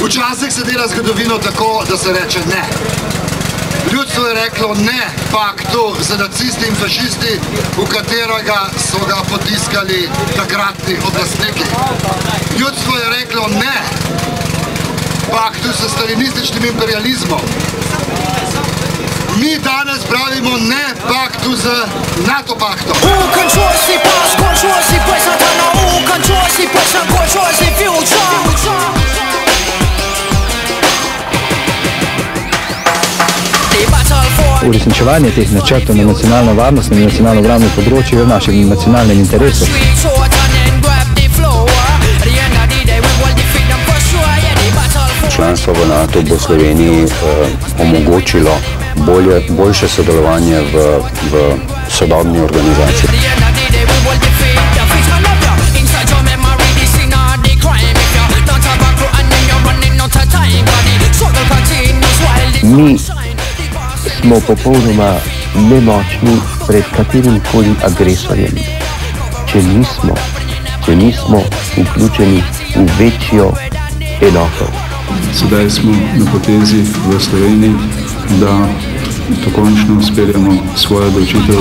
Včasih se dela zgodovino tako, da se reče ne. Ljudstvo je reklo ne paktu z nacisti in fašisti, v katerega so ga potiskali takratni oblastniki. Ljudstvo je reklo ne paktu s stalinističnim imperializmom. Mi danes pravimo ne paktu z NATO paktom. Uresničevanje teh načrtov na nacionalno varnost in nacionalno obrambno področje je v našem nacionalnem interesu. Članstvo v NATO bo Sloveniji omogočilo boljše sodelovanje v sodobni organizaciji. Mi smo popolnoma nemočni pred katerimkoli agresorjem, če nismo vključeni v večjo enoto. Sedaj smo na potezi v Sloveniji, da dokončno speljemo svojo odločitev.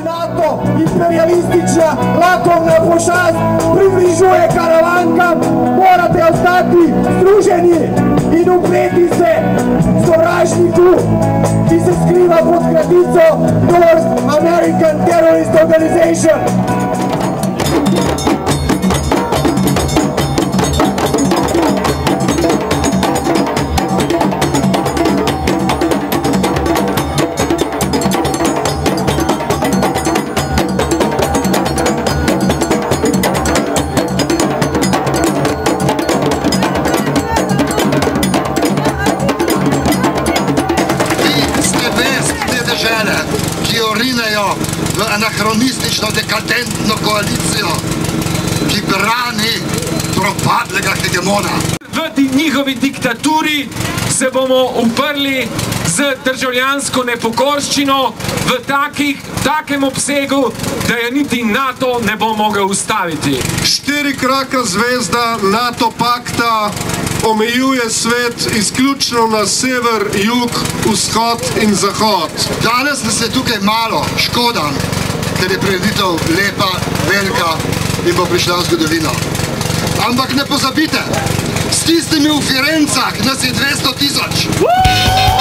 NATO, imperialistična, lakovna pošast približuje Karavankam, morate ostati združeni in upreti se sovražniku, ki se skriva pod kratico North American Terrorist Organization. Ki jo rinejo v anahronistično dekadentno koalicijo, ki brani propadlega hegemona. V njihovi diktaturi se bomo uprli z državljansko nepokorščino v takem obsegu, da je niti NATO ne bo mogel ustaviti. 4-kraka zvezda NATO pakta omejuje svet izključno na sever, jug, vzhod in zahod. Danes nas je tukaj malo, škoda, ker je prireditev lepa, velika in bo prišla v zgodovino. Ampak ne pozabite, s tistimi v Firencah nas je 200 000.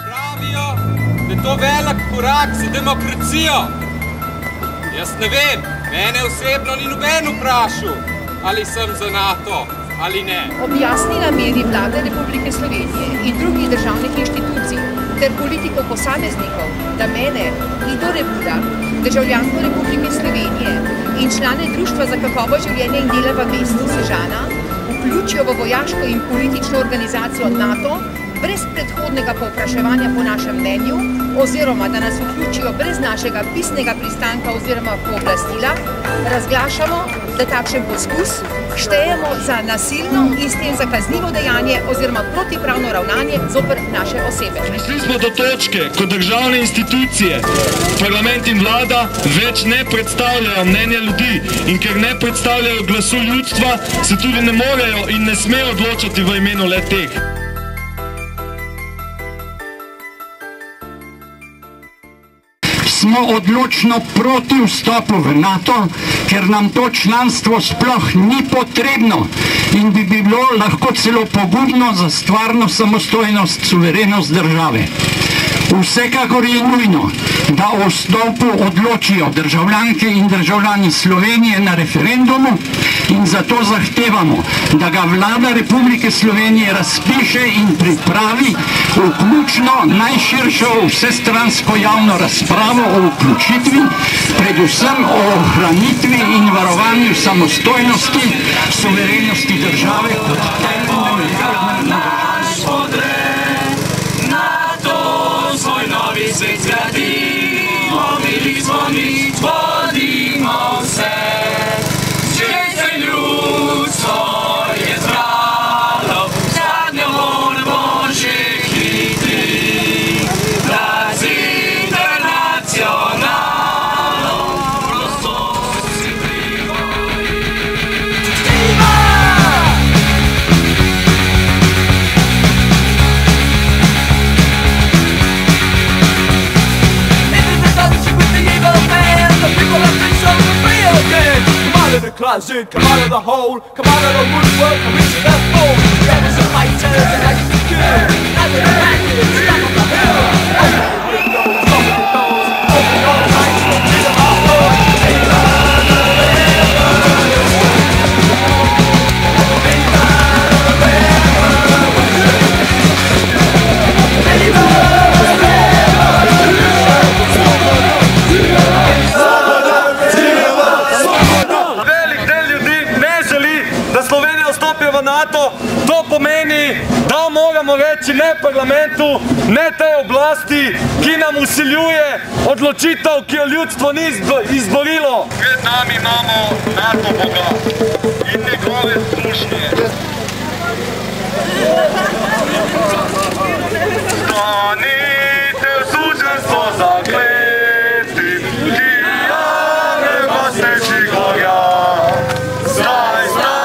Pravijo, da je to velik korak za demokracijo. Jaz ne vem, mene osebno ni noben vprašal, ali sem za NATO ali ne. Objasnila meri Vlade Republike Slovenije in drugih državnih inštitucij ter politikov posameznikov, da mene, Ido Rebuda, državljanko Republike Slovenije in člane Društva za kakovo življenje in dela v mestu Sežana vključijo v vojaško in politično organizacijo NATO brez predhodnega povpraševanja po našem mnenju oziroma da nas vključijo brez našega pisnega pristanka oziroma pooblastila, razglašamo, da takšen poskus štejemo za nasilno in s tem za kaznivo dejanje oziroma protipravno ravnanje zoper naše osebe. Prišli smo do točke, ko državne institucije, parlament in vlada več ne predstavljajo mnenja ljudi in ker ne predstavljajo glasu ljudstva, se tudi ne morejo in ne smejo odločati v imenu le-teh. Smo odločno proti vstopu v NATO, ker nam to članstvo sploh ni potrebno in bi bilo lahko celo pogubno za stvarno samostojnost, suverenost države. Vsekakor je nujno, da o vstopu odločijo državljanke in državljani Slovenije na referendumu in zato zahtevamo, da ga vlada Republike Slovenije razpiše in pripravi vključno najširšo vsestransko javno razpravo o vključitvi, predvsem o ohranitvi in varovanju samostojnosti, suverenosti države kot temeljne države. Svet zgradimo, mili zvonič, vodimo vse. Že se ljudstvo je zbralo, zadnjo borbo že hitri. Da z internacionalno prostost si privoli. The closet, come out of the hole, come out of the woodwork, and reach the goal. Rebels and fighters, and like the cure. Now we're back in the top of the hill. Open the windows, open the doors, open all the lights, to the hot road. To pomeni, da moramo reči ne parlamentu, ne tej oblasti, ki nam vsiljuje odločitev, ki jo ljudstvo ni izborilo. Pred nami imamo NATO Boga in njegove slušnje. Stanite v suženstvo zakleti, ki jame vas neči gorja. Zdaj zna,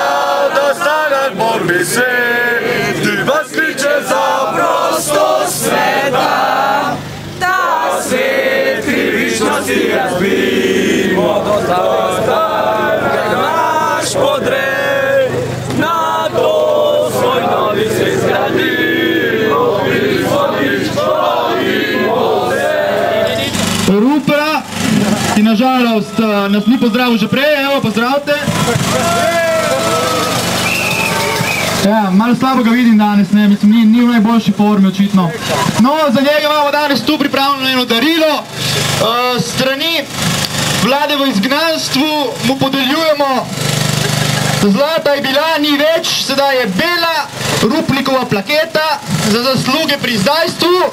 da stanak borbi se, ti vas kliče za prostost sveta, da svet krivičnosti razbimo, da naš podrej na to svoj novi svet zgradimo, Rupera, ki nažalost nas ni pozdravil že prej, evo, pozdravite. Ja, malo slabo ga vidim danes, ne, mislim, ni v najboljši formi očitno. No, za njega imamo danes tu pripravljeno eno darilo. Strani vlade v izgnanstvu mu podeljujemo, zlata je bila, ni več, sedaj je bela Ruplikova plaketa za zasluge pri izdajstvu.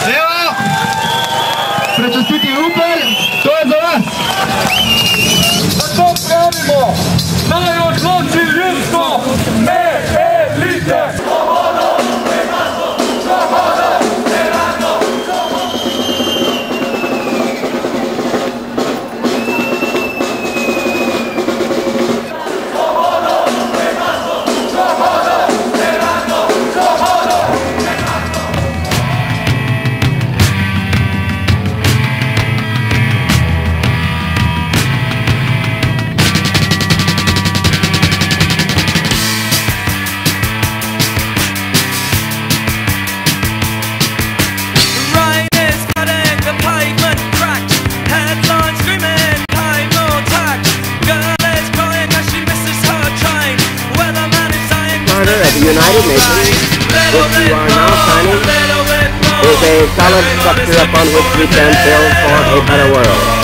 Evo, prečastiti Rupel, to je za vas. Zato pravimo, naj odloči ljudstvo, ne elite. Svoboda, nenato, svoboda, nenato, United Nations, which you are now signing, is a solid structure upon which we can build for a better world.